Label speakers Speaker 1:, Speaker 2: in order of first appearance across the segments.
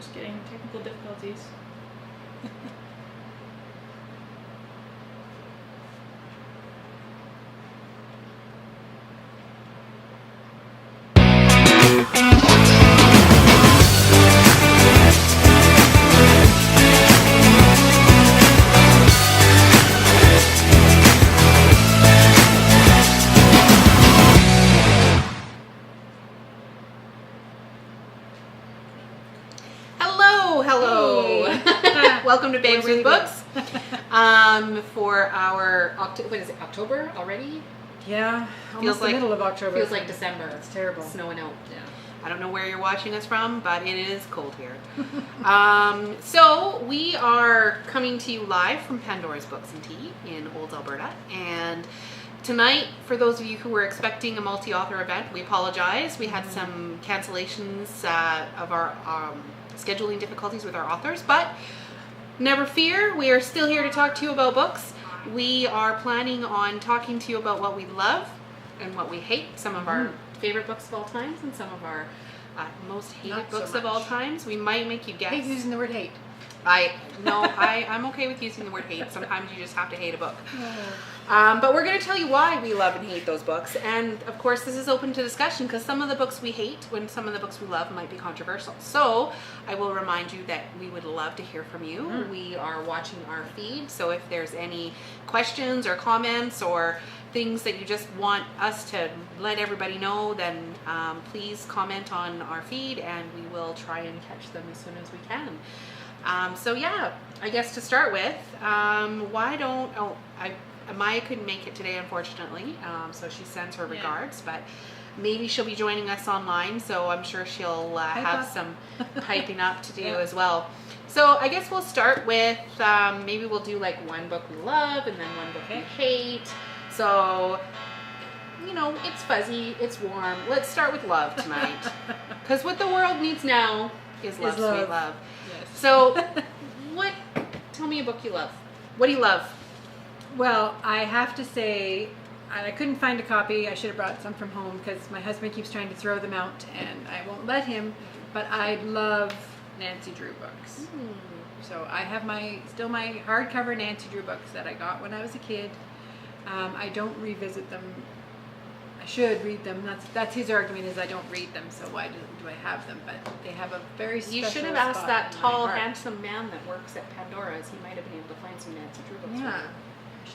Speaker 1: just getting technical difficulties.
Speaker 2: Welcome to Babes with Books. For our October already?
Speaker 1: Yeah,
Speaker 2: Feels like
Speaker 1: the middle of October.
Speaker 2: Feels like December.
Speaker 1: It's terrible.
Speaker 2: It's snowing out.
Speaker 1: Yeah.
Speaker 2: I don't know where you're watching us from, but it is cold here. So we are coming to you live from Pandora's Books and Tea in Olds, Alberta, and tonight, for those of you who were expecting a multi-author event, we apologize. We had some cancellations of our scheduling difficulties with our authors, but never fear, we are still here to talk to you about books. We are planning on talking to you about what we love and what we hate, some of our favorite books of all times and some of our most hated books of all times. We might make you guess.
Speaker 1: I hate using the word hate.
Speaker 2: I'm okay with using the word hate. Sometimes you just have to hate a book. But we're going to tell you why we love and hate those books. And of course, this is open to discussion because some of the books we hate when some of the books we love might be controversial. So I will remind you that we would love to hear from you. We are watching our feed. So if there's any questions or comments or things that you just want us to let everybody know, then please comment on our feed and we will try and catch them as soon as we can. I guess to start with, Maia couldn't make it today, unfortunately, so she sends her regards, but maybe she'll be joining us online, so I'm sure she'll have some piping up to do as well. So I guess we'll start with, maybe we'll do like one book we love and then one book we hate. So, it's fuzzy, it's warm. Let's start with love tonight, because what the world needs now is love, sweet love. Yes. So, tell me a book you love. What do you love?
Speaker 1: Well, I have to say, I couldn't find a copy. I should have brought some from home because my husband keeps trying to throw them out and I won't let him, but I love Nancy Drew books. So I have my hardcover Nancy Drew books that I got when I was a kid. I don't revisit them. I should read them. That's his argument, is I don't read them, so why do I have them? But they have a very special
Speaker 2: spot. You should have asked that tall, handsome man that works at Pandora's. He might have been able to find some Nancy Drew books.
Speaker 1: Yeah.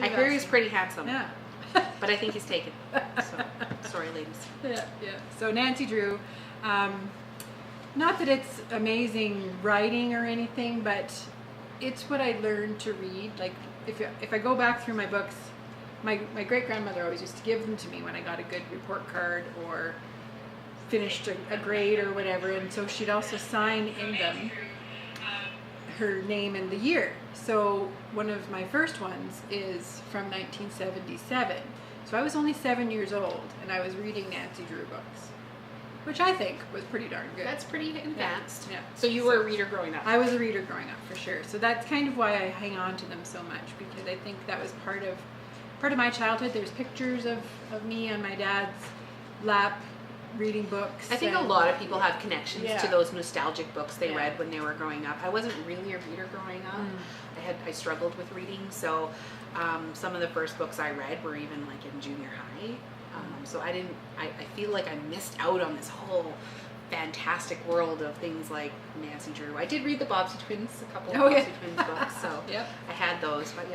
Speaker 2: I hear he's pretty handsome.
Speaker 1: Yeah.
Speaker 2: But I think he's taken. So, sorry, ladies.
Speaker 1: Yeah. So Nancy Drew, not that it's amazing writing or anything, but it's what I learned to read. Like, if I go back through my books, my great-grandmother always used to give them to me when I got a good report card or finished a grade or whatever, and so she'd also sign in them her name and the year. So one of my first ones is from 1977. So I was only 7 years old and I was reading Nancy Drew books, which I think was pretty darn good.
Speaker 2: That's pretty advanced.
Speaker 1: Yeah.
Speaker 2: So you were a reader growing up?
Speaker 1: I was a reader growing up, for sure. So that's kind of why I hang on to them so much, because I think that was part of my childhood. There's pictures of me on my dad's lap reading books.
Speaker 2: I think a lot of people have connections to those nostalgic books they read when they were growing up. I wasn't really a reader growing up. I struggled with reading, so some of the first books I read were even like in junior high. So I feel like I missed out on this whole fantastic world of things like Nancy Drew. I did read the Bobbsey Twins, a couple of Bobbsey Twins books, so I had those, but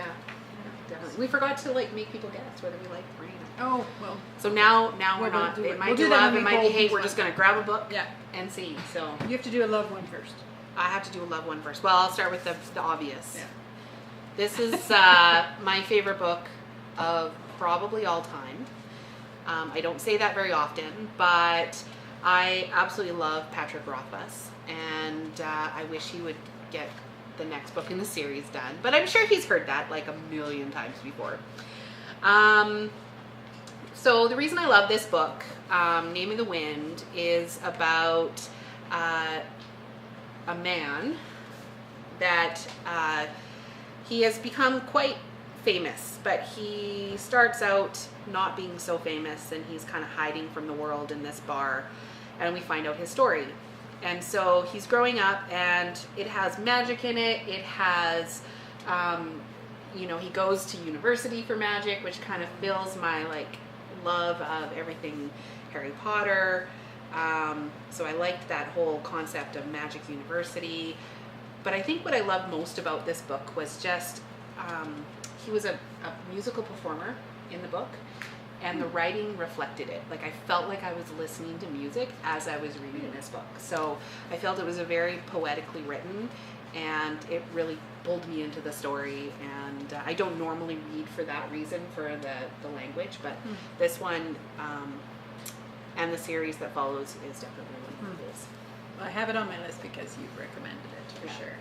Speaker 2: definitely. We forgot to make people guess whether we liked Brain.
Speaker 1: Oh, well.
Speaker 2: So now we're not. It might be love, it might be hate. We're just going to grab a book and see. So
Speaker 1: you have to do a love one first.
Speaker 2: I have to do a love one first. Well, I'll start with the obvious. Yeah. This is my favorite book of probably all time. I don't say that very often, but I absolutely love Patrick Rothfuss, and I wish he would get the next book in the series done. But I'm sure he's heard that like a million times before. So the reason I love this book, Name of the Wind, is about a man that he has become quite famous, but he starts out not being so famous, and he's kind of hiding from the world in this bar, and we find out his story. And so he's growing up, and it has magic in it. It has, he goes to university for magic, which kind of fills my like love of everything Harry Potter. So I liked that whole concept of magic university. But I think what I loved most about this book was just he was a musical performer in the book, and the writing reflected it. Like I felt like I was listening to music as I was reading this book. So I felt it was a very poetically written, and it really pulled me into the story. And I don't normally read for that reason, for the language, but this one and the series that follows is definitely one of those.
Speaker 1: Well, I have it on my list because you've recommended it for sure.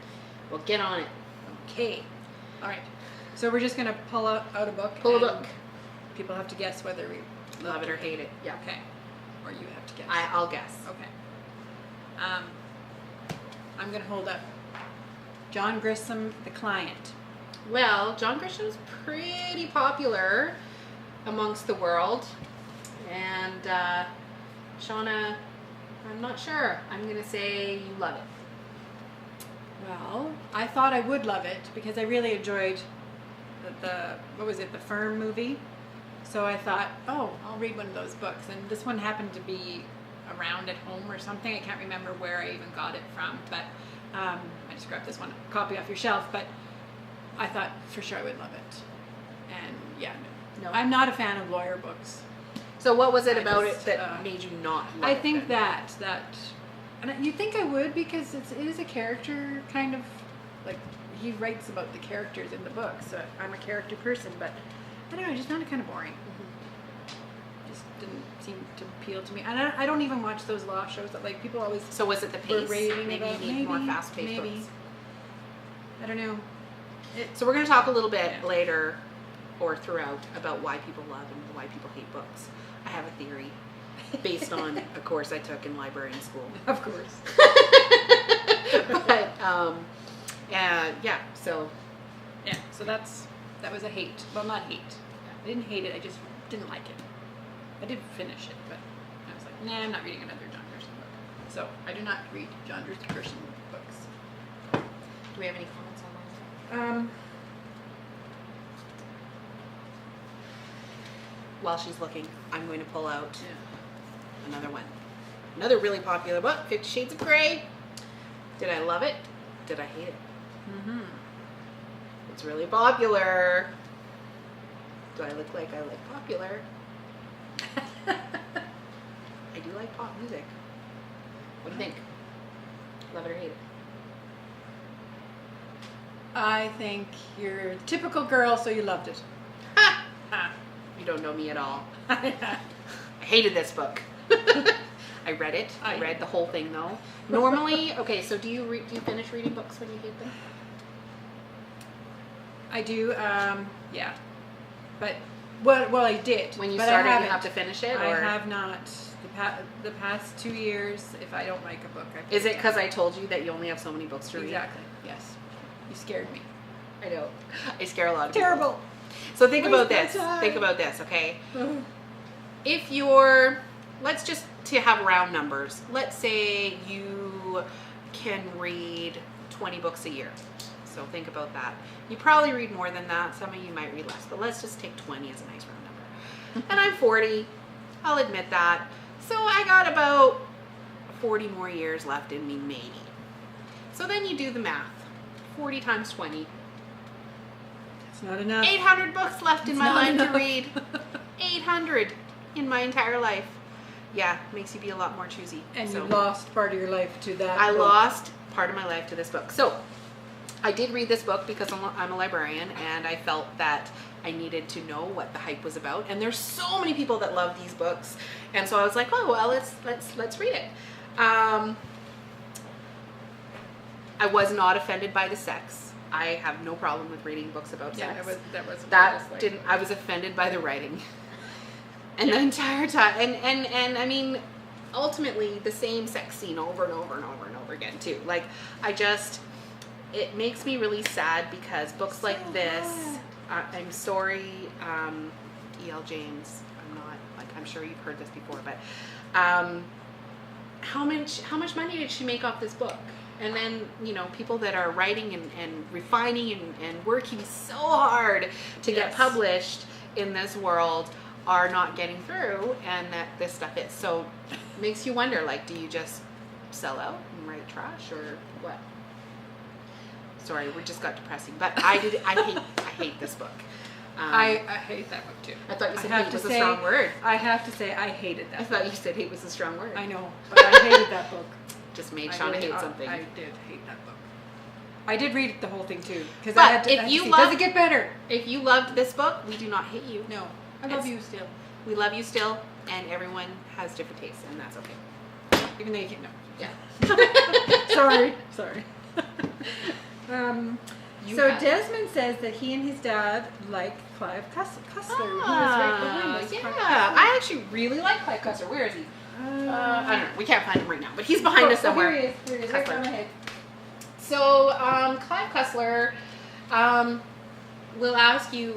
Speaker 2: Well, get on it.
Speaker 1: Okay. All right. So we're just going to pull out a book.
Speaker 2: Pull a book.
Speaker 1: People have to guess whether we
Speaker 2: love it or hate it. Yeah.
Speaker 1: Okay. Or you have to guess.
Speaker 2: I'll guess.
Speaker 1: Okay. I'm going to hold up John Grisham, The Client.
Speaker 2: Well, John Grisham's pretty popular amongst the world. And Shawna, I'm not sure. I'm going to say you love it.
Speaker 1: Well, I thought I would love it because I really enjoyed the Firm movie. So I thought, oh, I'll read one of those books. And this one happened to be around at home or something. I can't remember where I even got it from, but I just grabbed this one copy off your shelf. But I thought for sure I would love it. And yeah, no. I'm not a fan of lawyer books.
Speaker 2: So what was it about it that made you not love
Speaker 1: I
Speaker 2: it?
Speaker 1: think that and you'd think I would because it is a character kind of, like he writes about the characters in the book, so I'm a character person, but I don't know, I just found it kind of boring. Just didn't seem to appeal to me. And I don't even watch those law shows that like people always.
Speaker 2: So was it the pace? Maybe
Speaker 1: about.
Speaker 2: you need more fast-paced books.
Speaker 1: I don't know.
Speaker 2: So we're going to talk a little bit later or throughout about why people love and why people hate books. I have a theory based on a course I took in library school.
Speaker 1: Of course.
Speaker 2: But so
Speaker 1: that was a hate. Well, not hate. I didn't hate it. I just didn't like it. I did finish it, but I was like, nah, I'm not reading another John Grisham book. So I do not read John Grisham books.
Speaker 2: Do we have any comments on that? While she's looking, I'm going to pull out another one. Another really popular book, 50 Shades of Grey. Did I love it? Did I hate it? It's really popular. Do I look like I like popular? I do like pop music. What do you think? Love it or hate it?
Speaker 1: I think you're a typical girl, so you loved it.
Speaker 2: Ha! Ha! You don't know me at all. I hated this book. I read it. I read the whole thing though. Normally, okay. So do you finish reading books when you hate them?
Speaker 1: I do. Yeah. But well, I did.
Speaker 2: When you
Speaker 1: but
Speaker 2: started, you have to finish it. Or?
Speaker 1: I have not. The past 2 years, if I don't like a book, I.
Speaker 2: Is it because I told you that you only have so many books to read?
Speaker 1: Exactly. Yes. You scared me.
Speaker 2: I know. I scare a lot of
Speaker 1: Terrible.
Speaker 2: people. So think about this. Think about this, okay? If you're, let's just to have round numbers. Let's say you can read 20 books a year. So think about that. You probably read more than that. Some of you might read less, but let's just take 20 as a nice round number. And I'm 40. I'll admit that. So I got about 40 more years left in me, maybe. So then you do the math. 40 times 20.
Speaker 1: It's not enough.
Speaker 2: 800 books left in my life to read. 800 in my entire life. Yeah, makes you be a lot more choosy.
Speaker 1: And you lost part of your life to that
Speaker 2: I
Speaker 1: book.
Speaker 2: lost part of my life to this book. So I did read this book because I'm a librarian, and I felt that I needed to know what the hype was about. And there's so many people that love these books, and so I was like, oh well, let's read it. I was not offended by the sex. I have no problem with reading books about sex. I was offended by the writing. And the entire time, and I mean, ultimately the same sex scene over and over and over and over again too. Like, it makes me really sad because books like this, I'm sorry, E.L. James, I'm sure you've heard this before, but how much money did she make off this book? And then, you know, people that are writing and refining and working so hard to get published in this world are not getting through, and that this stuff is. So it makes you wonder, like, do you just sell out and write trash, or what? Sorry, we just got depressing. But I hate this book.
Speaker 1: I hate that book too.
Speaker 2: I thought you said hate was a strong word.
Speaker 1: I have to say I hated that
Speaker 2: book. I thought you said hate was a strong word.
Speaker 1: I know, but I hated that book.
Speaker 2: Just made Shawna hate something.
Speaker 1: I did hate that book. I did read the whole thing too, because
Speaker 2: I
Speaker 1: had to see, does it get better?
Speaker 2: If you loved this book, we do not hate you.
Speaker 1: No, I love you still.
Speaker 2: We love you still, and everyone has different tastes, and that's okay.
Speaker 1: Even though you can't know.
Speaker 2: Yeah.
Speaker 1: Sorry. So
Speaker 2: have
Speaker 1: Desmond says that he and his dad like Clive Cussler. Who was right behind us.
Speaker 2: Yeah, I actually really like Clive Cussler. Where is he? I don't know. We can't find him right now, but he's behind us somewhere.
Speaker 1: Here he is. Right on my head.
Speaker 2: So, Clive Cussler, we'll ask you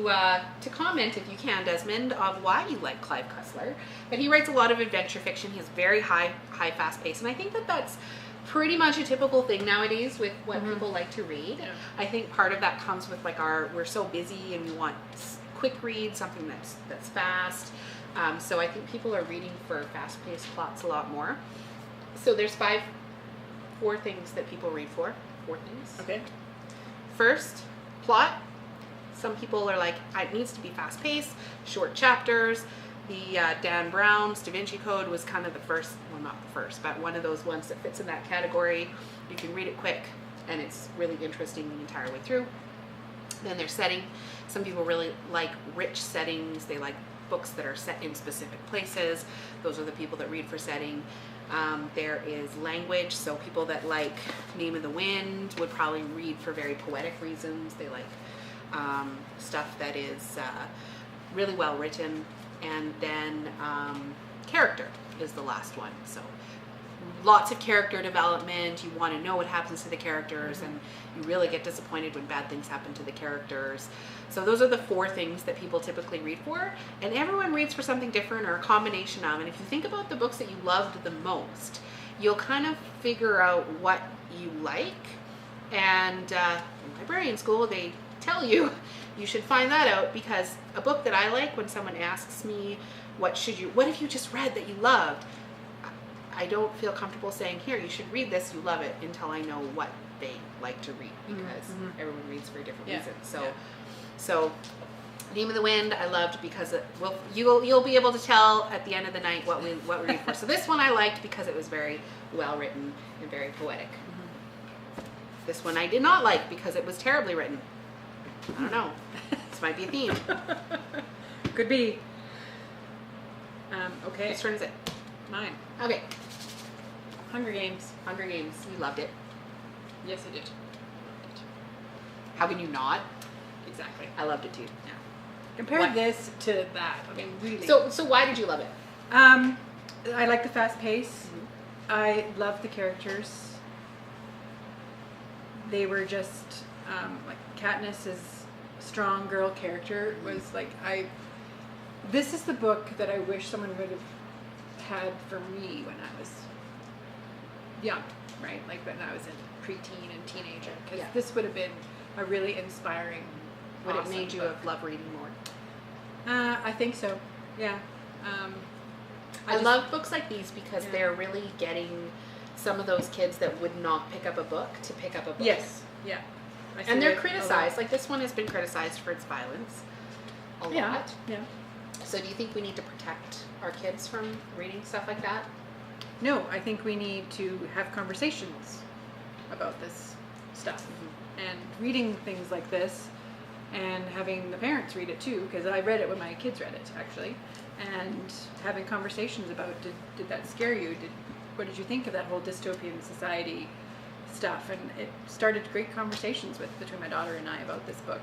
Speaker 2: to comment, if you can, Desmond, of why you like Clive Cussler. But he writes a lot of adventure fiction. He has very high, fast pace, and I think that that's pretty much a typical thing nowadays with what people like to read.
Speaker 1: Yeah.
Speaker 2: I think part of that comes with like we're so busy and we want quick read, something that's fast. So I think people are reading for fast-paced plots a lot more. So there's 4 things that people read for. 4 things.
Speaker 1: Okay.
Speaker 2: First, plot. Some people are like, it needs to be fast-paced, short chapters. The Dan Brown's Da Vinci Code was kind of the first, well, not the first, but one of those ones that fits in that category. You can read it quick, and it's really interesting the entire way through. Then there's setting. Some people really like rich settings. They like books that are set in specific places. Those are the people that read for setting. There is language, so people that like Name of the Wind would probably read for very poetic reasons. They like stuff that is really well written. And then character is the last one. So lots of character development. You want to know what happens to the characters, and you really get disappointed when bad things happen to the characters. So those are the 4 things that people typically read for, and everyone reads for something different or a combination of. And if you think about the books that you loved the most, you'll kind of figure out what you like. And in librarian school, they tell you should find that out, because a book that I like, when someone asks me what have you just read that you loved, I don't feel comfortable saying, here, you should read this, you love it, until I know what they like to read, because everyone reads for different reasons. So Name of the Wind I loved because you'll be able to tell at the end of the night what we read for. So this one I liked because it was very well written and very poetic. This one I did not like because it was terribly written. I don't know. This might be a theme.
Speaker 1: Could be. Okay.
Speaker 2: Whose turn is it?
Speaker 1: Mine.
Speaker 2: Okay.
Speaker 1: Hunger Games.
Speaker 2: Hunger Games. You loved it.
Speaker 1: Yes, I did.
Speaker 2: How can you not?
Speaker 1: Exactly.
Speaker 2: I loved it too.
Speaker 1: Yeah. Compare this to that. I mean, really.
Speaker 2: So why did you love it?
Speaker 1: I like the fast pace. I love the characters. They were just like Katniss's strong girl character was like this is the book that I wish someone would have had for me when I was young, right? Like when I was a preteen and teenager, because this would have been a really inspiring.
Speaker 2: Would it made you love reading more?
Speaker 1: I think so. Yeah.
Speaker 2: I love books like these because they're really getting some of those kids that would not pick up a book to pick up a book.
Speaker 1: Yes. Yeah.
Speaker 2: And they're criticized. Like this one has been criticized for its violence a lot.
Speaker 1: Yeah.
Speaker 2: So do you think we need to protect our kids from reading stuff like that?
Speaker 1: No, I think we need to have conversations about this stuff and reading things like this, and having the parents read it too, because I read it when my kids read it actually, and having conversations about did that scare you? What did you think of that whole dystopian society stuff? And it started great conversations between my daughter and I about this book.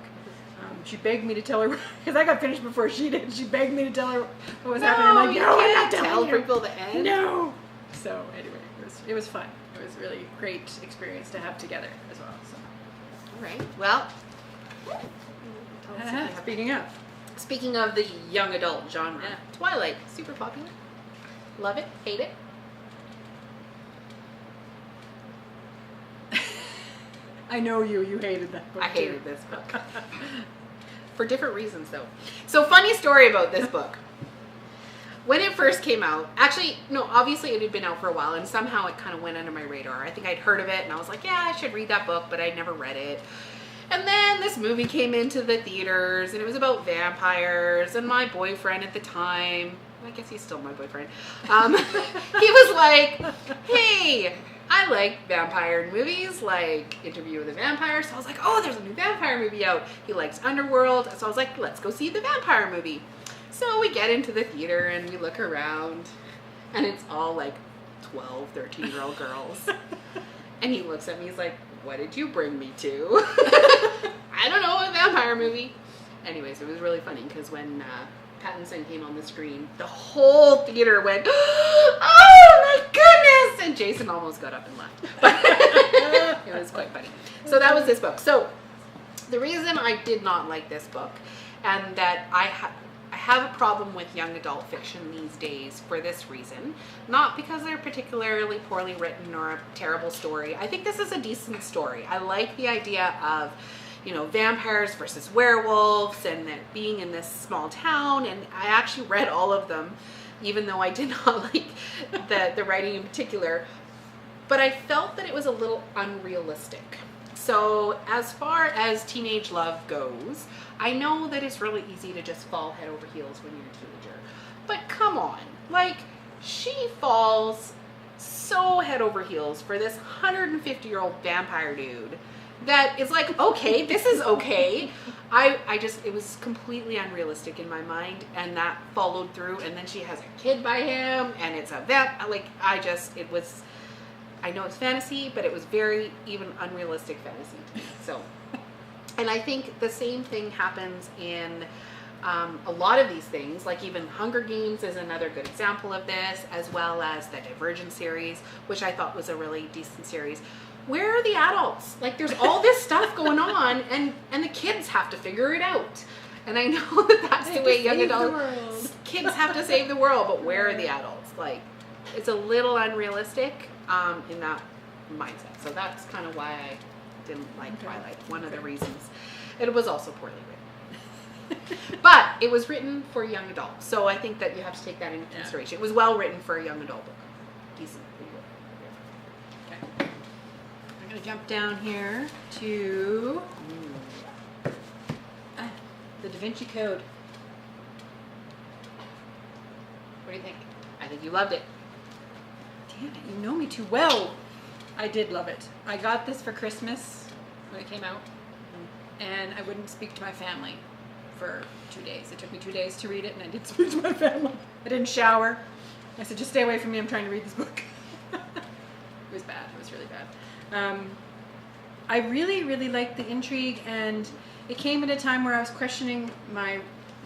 Speaker 1: She begged me to tell her, because I got finished before she did. She begged me to tell her what was happening. I'm like, no, I'm not telling
Speaker 2: people the end.
Speaker 1: No. So anyway, it was fun. It was really great experience to have together as well. So.
Speaker 2: All right. Well. Speaking of the young adult genre, Twilight, super popular. Love it, hate it.
Speaker 1: I know you hated that book.
Speaker 2: I hated this book. For different reasons, though. So, funny story about this book. When it first came out, actually, no, obviously it had been out for a while, and somehow it kind of went under my radar. I think I'd heard of it, and I was like, yeah, I should read that book, but I'd never read it. And then this movie came into the theaters, and it was about vampires, and my boyfriend at the time, I guess he's still my boyfriend, he was like, hey, I like vampire movies, like Interview with a Vampire. So I was like, oh, there's a new vampire movie out. He likes Underworld. So I was like, let's go see the vampire movie. So we get into the theater and we look around, and it's all like 12, 13-year-old girls. And he looks at me, he's like, what did you bring me to? I don't know, a vampire movie. Anyways, it was really funny because when Pattinson came on the screen, the whole theater went, oh my goodness! And Jason almost got up and left. But it was quite funny. So that was this book. So the reason I did not like this book, and that I have a problem with young adult fiction these days for this reason. Not because they're particularly poorly written or a terrible story. I think this is a decent story. I like the idea of, you know, vampires versus werewolves and that being in this small town. And I actually read all of them, even though I did not like the writing in particular. But I felt that it was a little unrealistic. So as far as teenage love goes, I know that it's really easy to just fall head over heels when you're a teenager. But come on, like, she falls so head over heels for this 150-year-old vampire dude that is like, okay, this is okay. It was completely unrealistic in my mind, and that followed through, and then she has a kid by him, and it's a I know it's fantasy, but it was very even unrealistic fantasy to me. So, and I think the same thing happens in a lot of these things, like even Hunger Games is another good example of this, as well as the Divergent series, which I thought was a really decent series. Where are the adults? Like, there's all this stuff going on, and the kids have to figure it out. And I know that that's the way young adults, kids have to save the world, but where are the adults? Like, it's a little unrealistic in that mindset. So that's kind of why I didn't like Twilight. One of the reasons. It was also poorly written. But it was written for young adults. So I think that you have to take that into consideration. It was well written for a young adult book. Decently written.
Speaker 1: Okay. I'm going to jump down here to the Da Vinci Code.
Speaker 2: What do you think? I think you loved it.
Speaker 1: Damn it, you know me too well. I did love it. I got this for Christmas when it came out, and I wouldn't speak to my family for 2 days. It took me 2 days to read it, and I did speak to my family. I didn't shower. I said, just stay away from me. I'm trying to read this book. It was bad. It was really bad. I really, really liked the intrigue, and it came at a time where I was questioning my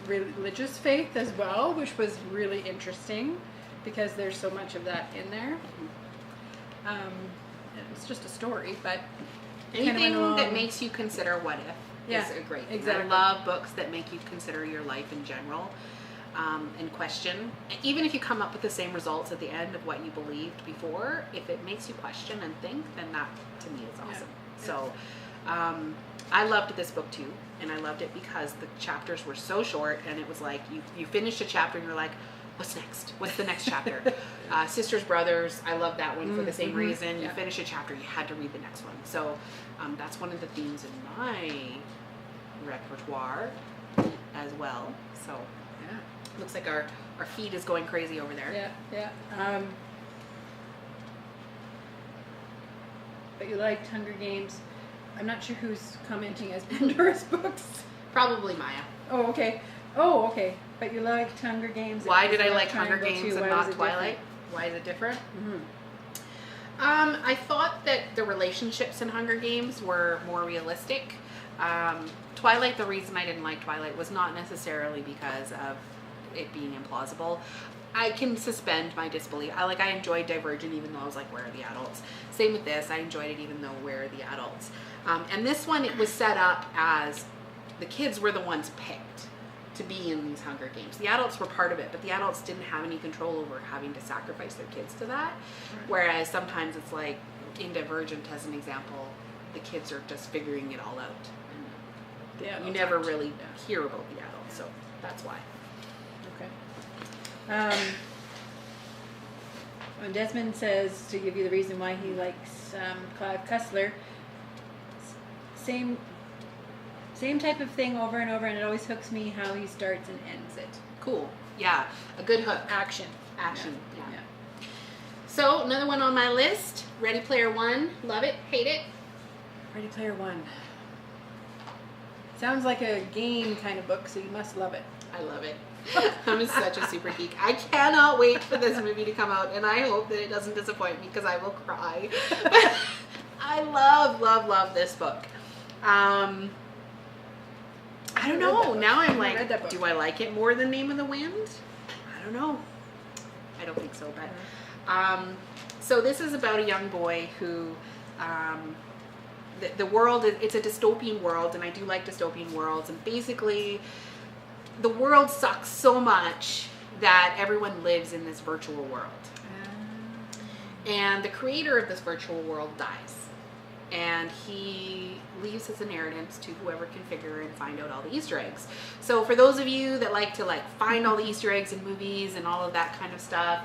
Speaker 1: religious faith as well, which was really interesting because there's so much of that in there. It's just a story, but
Speaker 2: anything that makes you consider what if is a great thing.
Speaker 1: Exactly.
Speaker 2: I love books that make you consider your life in general and question. Even if you come up with the same results at the end of what you believed before, if it makes you question and think, then that to me is awesome.
Speaker 1: Yeah.
Speaker 2: So I loved this book too, and I loved it because the chapters were so short, and it was like you finished a chapter and you're like, what's next? What's the next chapter? Sisters, Brothers, I love that one for the same reason. You finish a chapter, you had to read the next one. So that's one of the themes in my repertoire as well. So yeah, looks like our feed is going crazy over there.
Speaker 1: Yeah. But you liked Hunger Games. I'm not sure who's commenting as Pandora's books.
Speaker 2: Probably Maia.
Speaker 1: Oh, okay. But you liked Hunger Games.
Speaker 2: Why did I like Hunger Games and not Twilight? Why is it different? I thought that the relationships in Hunger Games were more realistic. Twilight, the reason I didn't like Twilight was not necessarily because of it being implausible. I can suspend my disbelief. I enjoyed Divergent even though I was like, where are the adults? Same with this. I enjoyed it even though where are the adults? And this one, it was set up as the kids were the ones picked to be in these Hunger Games. The adults were part of it, but the adults didn't have any control over having to sacrifice their kids to that. Right. Whereas sometimes it's like in Divergent, as an example, the kids are just figuring it all out. And
Speaker 1: Yeah,
Speaker 2: you never really hear about the adults, so that's why.
Speaker 1: Okay. When Desmond says to give you the reason why he likes Clive Cussler, same type of thing over and over, and it always hooks me how he starts and ends it.
Speaker 2: Cool. Yeah, a good hook.
Speaker 1: Action.
Speaker 2: Yeah. So another one on my list, Ready Player One. Love it, hate it.
Speaker 1: Ready Player One. Sounds like a game kind of book, so you must love it.
Speaker 2: I love it. I'm such a super geek. I cannot wait for this movie to come out, and I hope that it doesn't disappoint me because I will cry. I love this book. I don't know. Now I'm like, do I like it more than Name of the Wind? I don't know. I don't think so, but so this is about a young boy who the world, it's a dystopian world, and I do like dystopian worlds, and basically the world sucks so much that everyone lives in this virtual world. And the creator of this virtual world dies. And he leaves his inheritance to whoever can figure and find out all the Easter eggs. So for those of you that like to find all the Easter eggs in movies and all of that kind of stuff,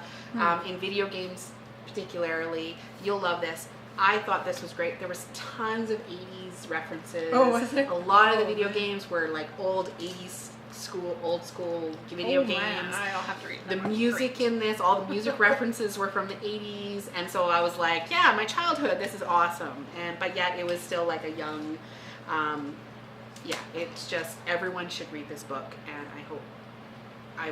Speaker 2: in video games particularly, you'll love this. I thought this was great. There was tons of 80s references.
Speaker 1: Oh, was there?
Speaker 2: A lot of the video games were like old 80s old school video games.
Speaker 1: I'll have to read
Speaker 2: the music in this, all the music references were from the 80s, and so I was like, yeah, my childhood, this is awesome. But yet it was still like a young, it's just, everyone should read this book, and I hope I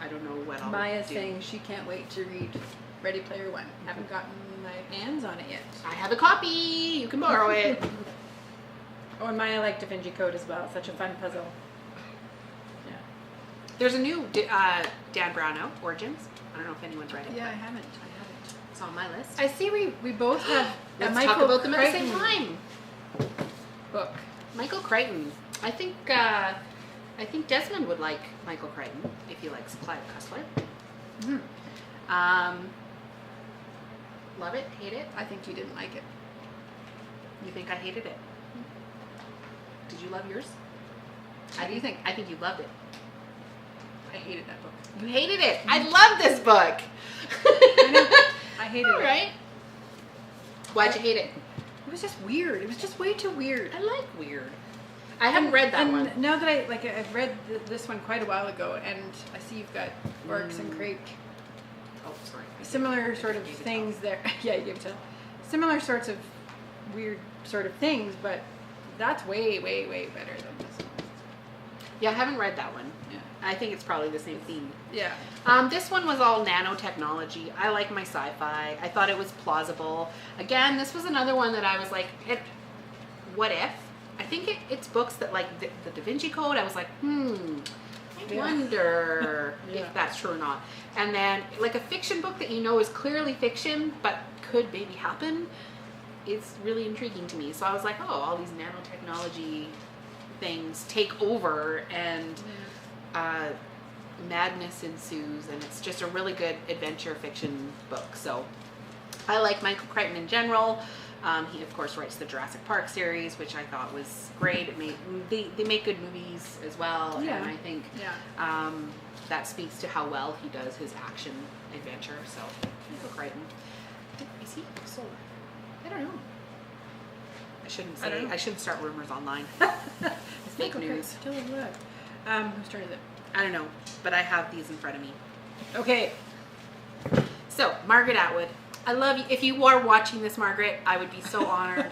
Speaker 2: don't know what I'll
Speaker 1: Maia's
Speaker 2: do.
Speaker 1: saying she can't wait to read Ready Player One. Haven't gotten my hands on it yet.
Speaker 2: I have a copy, you can borrow it.
Speaker 1: Oh, and Maia liked Da Vinci Code as well. Such a fun puzzle.
Speaker 2: There's a new Dan Brown out, Origins. I don't know if anyone's read it.
Speaker 1: Yeah, I haven't.
Speaker 2: It's on my list.
Speaker 1: I see we both have a
Speaker 2: Let's
Speaker 1: Michael
Speaker 2: talk about them at the
Speaker 1: Crichton
Speaker 2: same time.
Speaker 1: book.
Speaker 2: Michael Crichton. I think Desmond would like Michael Crichton if he likes Clive Cussler.
Speaker 1: Mm-hmm.
Speaker 2: Love it, hate it.
Speaker 1: I think you didn't like it.
Speaker 2: You think I hated it? Did you love yours?
Speaker 1: What do you think?
Speaker 2: I think you loved it.
Speaker 1: I hated that book.
Speaker 2: You hated it. I love this book.
Speaker 1: I know. I hated it.
Speaker 2: Right? Why'd you hate it?
Speaker 1: It was just weird. It was just way too weird.
Speaker 2: I like weird. I haven't read that one.
Speaker 1: Now that I've read this one quite a while ago, and I see you've got Orcs and Crake.
Speaker 2: Oh, sorry.
Speaker 1: Similar sort of things there. Yeah, you gave it to. Similar sorts of weird sort of things, but that's way better than this one.
Speaker 2: Yeah, I haven't read that one.
Speaker 1: Yeah.
Speaker 2: I think it's probably the same theme.
Speaker 1: Yeah.
Speaker 2: This one was all nanotechnology. I like my sci-fi. I thought it was plausible. Again, this was another one that I was like, what if? I think it's books that like the Da Vinci Code, I was like, I wonder if that's true or not. And then like a fiction book that you know is clearly fiction, but could maybe happen, is really intriguing to me. So I was like, oh, all these nanotechnology things take over, and madness ensues, and it's just a really good adventure fiction book. So I like Michael Crichton in general. He of course writes the Jurassic Park series, which I thought was great. They make good movies as well, and I think that speaks to how well he does his action adventure. So Michael Crichton, is he solar? I don't know. I shouldn't say. I shouldn't start rumors online. It's fake news.
Speaker 1: Still alive. Whose turn is it?
Speaker 2: I don't know, but I have these in front of me.
Speaker 1: Okay.
Speaker 2: So Margaret Atwood. I love you. If you are watching this, Margaret, I would be so honored.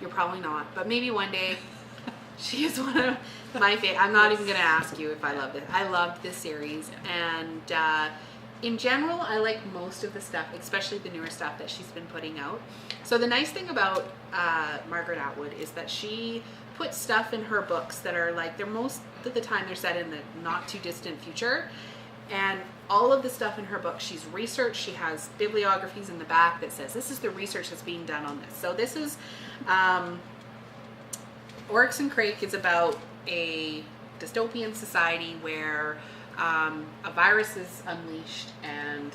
Speaker 2: You're probably not, but maybe one day. She is one of my favorite. I'm not even going to ask you if I loved it. I loved this series, and in general, I like most of the stuff, especially the newer stuff that she's been putting out. So the nice thing about Margaret Atwood is that she puts stuff in her books that are like, they're most of the time they're set in the not too distant future. And all of the stuff in her book, she's researched. She has bibliographies in the back that says this is the research that's being done on this. So this is Oryx and Crake is about a dystopian society where a virus is unleashed and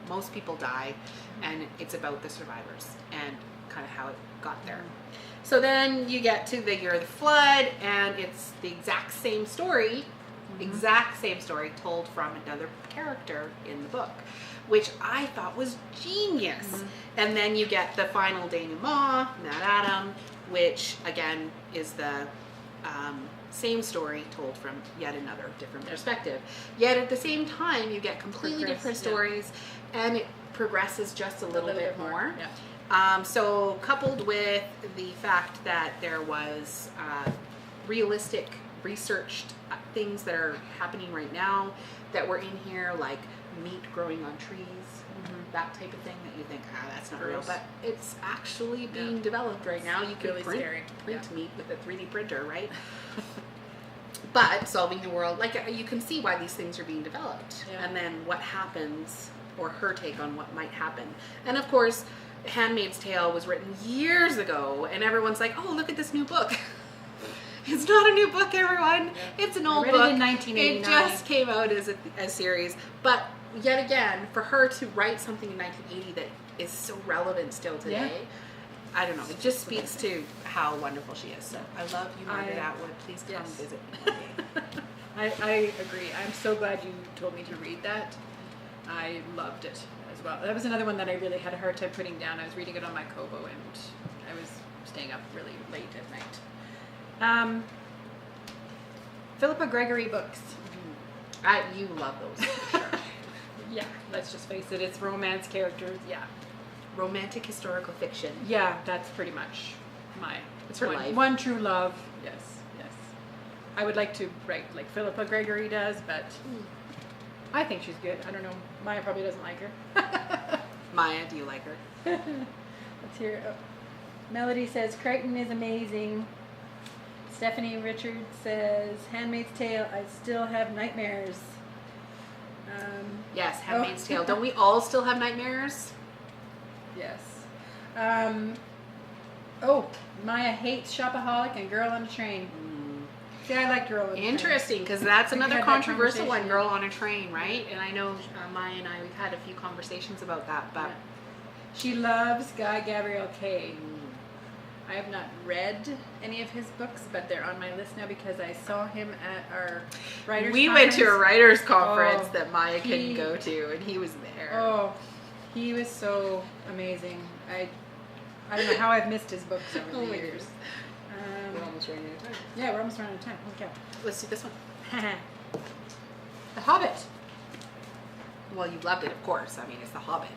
Speaker 2: most people die, and it's about the survivors. And kind of how it got there. So then you get to the Year of the Flood, and it's the exact same story told from another character in the book, which I thought was genius. And then you get the final denouement, Mad Adam, which again is the same story told from yet another different perspective. Yet at the same time, you get completely different stories, and it progresses just a little bit more. So coupled with the fact that there was realistic, researched things that are happening right now that were in here, like meat growing on trees, that type of thing that you think, that's not real, but it's actually being developed right now. You can
Speaker 1: really
Speaker 2: print meat with a 3D printer, right? But solving the world, like you can see why these things are being developed, and then what happens, or her take on what might happen. And of course, Handmaid's Tale was written years ago, and everyone's like, oh, look at this new book. It's not a new book, everyone. It's an old book.
Speaker 1: It in 1989.
Speaker 2: It just came out as a series. But yet again, for her to write something in 1980 that is so relevant still today, I don't know. It just speaks to how wonderful she is. So I love you, Margaret Atwood. Please come visit me.
Speaker 1: I agree. I'm so glad you told me to read that. I loved it as well. That was another one that I really had a hard time putting down. I was reading it on my Kobo, and I was staying up really late at night. Philippa Gregory books.
Speaker 2: You love those. For sure.
Speaker 1: Yeah, let's just face it. It's romance characters. Yeah.
Speaker 2: Romantic historical fiction.
Speaker 1: Yeah, that's pretty much
Speaker 2: it's her life.
Speaker 1: One true love. Yes. I would like to write like Philippa Gregory does, but I think she's good. I don't know. Maya probably doesn't like her.
Speaker 2: Maya, do you like her?
Speaker 1: Let's hear it. Melody says Crichton is amazing. Stephanie Richards says Handmaid's Tale, I still have nightmares.
Speaker 2: Yes, Handmaid's Tale. Don't we all still have nightmares?
Speaker 1: Yes. Maya hates Shopaholic and Girl on a Train. See, I like Girl on a Train.
Speaker 2: Interesting, because that's another controversial one, Girl on a Train, right? And I know Maya and I, we've had a few conversations about that, but...
Speaker 1: She loves Guy Gabriel Kay. I have not read any of his books, but they're on my list now because I saw him at our writers' conference.
Speaker 2: We went to a writers' conference that Maya couldn't go to, and he was there.
Speaker 1: Oh, he was so amazing. I don't know how I've missed his books over the years.
Speaker 2: We're almost running out of time.
Speaker 1: Yeah, we're almost running out of time. Okay.
Speaker 2: Let's do this one.
Speaker 1: The Hobbit.
Speaker 2: Well, you loved it, of course. I mean, it's The Hobbit.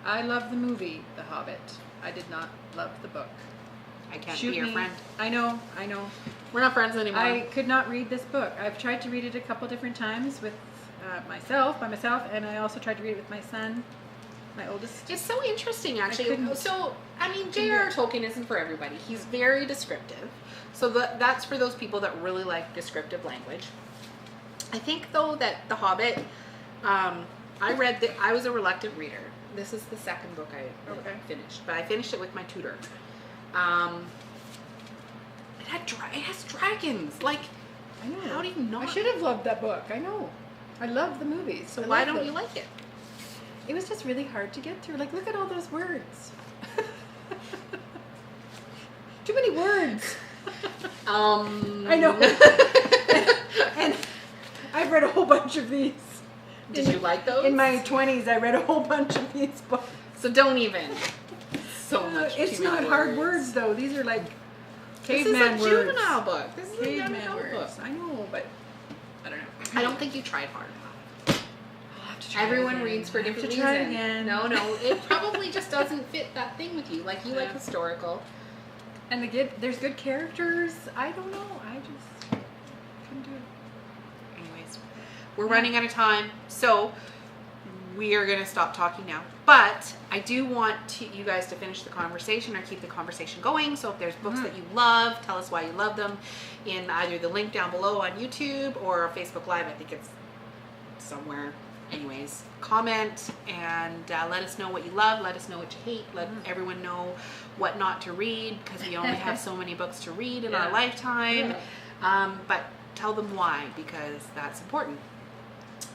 Speaker 1: I love the movie, The Hobbit. I did not love the book.
Speaker 2: I can't be your friend.
Speaker 1: I know.
Speaker 2: We're not friends anymore.
Speaker 1: I could not read this book. I've tried to read it a couple different times with by myself, and I also tried to read it with my son, my oldest.
Speaker 2: It's so interesting, actually. So, I mean, J.R.R. Tolkien isn't for everybody. He's very descriptive. So that's for those people that really like descriptive language. I think, though, that The Hobbit, I was a reluctant reader. This is the second book I finished, but I finished it with my tutor. It has dragons. Like,
Speaker 1: I know.
Speaker 2: How do you not?
Speaker 1: I should have loved that book. I know. I love the movies.
Speaker 2: So why don't you like it?
Speaker 1: It was just really hard to get through. Like, look at all those words. Too many words. I know. and I've read a whole bunch of these.
Speaker 2: Did you like those?
Speaker 1: In my 20s, I read a whole bunch of these books.
Speaker 2: So don't even. So much.
Speaker 1: It's not hard words, though. These are like caveman words.
Speaker 2: This is a juvenile book. This is a young adult book.
Speaker 1: I know, but I don't know.
Speaker 2: I don't think you tried hard enough.
Speaker 1: I'll have to try
Speaker 2: Everyone
Speaker 1: again.
Speaker 2: reads for different reasons.
Speaker 1: Try again.
Speaker 2: No, it probably just doesn't fit that thing with you. Like, you like historical.
Speaker 1: And there's good characters. I don't know. I just couldn't do it.
Speaker 2: Anyways, we're running out of time, so we are going to stop talking now. But I do want you guys to finish the conversation or keep the conversation going. So if there's books that you love, tell us why you love them in either the link down below on YouTube or Facebook Live. I think it's somewhere. Anyways, comment and let us know what you love. Let us know what you hate. Let everyone know what not to read, because we only have so many books to read in our lifetime. But tell them why, because that's important.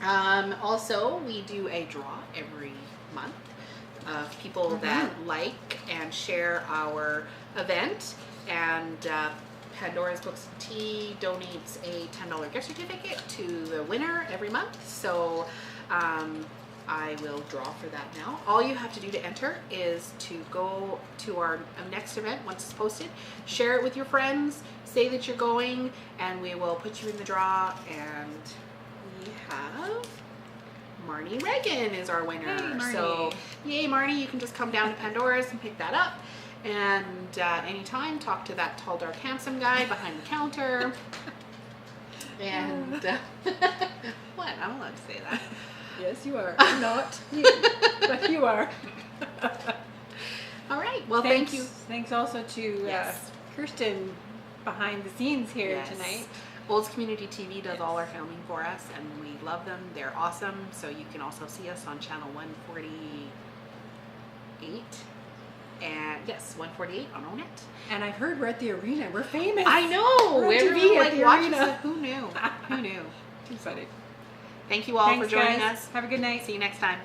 Speaker 2: Also, we do a draw every month. of people that like and share our event. And Pandora's Books and Tea donates a $10 gift certificate to the winner every month. So I will draw for that now. All you have to do to enter is to go to our next event once it's posted, share it with your friends, say that you're going, and we will put you in the draw. And we have Marnie Reagan is our winner.
Speaker 1: Hey, Marnie.
Speaker 2: So yay, Marnie, you can just come down to Pandora's and pick that up. And anytime, talk to that tall, dark, handsome guy behind the counter. And what? I'm allowed to say that.
Speaker 1: Yes, you are. Not you, but you are.
Speaker 2: All right. Well, thank you.
Speaker 1: Thanks also to Kirsten behind the scenes here tonight.
Speaker 2: Olds Community TV does all our filming for us, and we love them. They're awesome. So you can also see us on channel 148. And yes, 148 on Own It.
Speaker 1: And I've heard we're at the arena. We're famous.
Speaker 2: I know.
Speaker 1: We're on
Speaker 2: Everyone,
Speaker 1: TV at
Speaker 2: like,
Speaker 1: the
Speaker 2: watches
Speaker 1: arena.
Speaker 2: it. Who knew? Who knew?
Speaker 1: Too funny.
Speaker 2: Thank you all for joining
Speaker 1: guys.
Speaker 2: us.
Speaker 1: Have a good night.
Speaker 2: See you next time.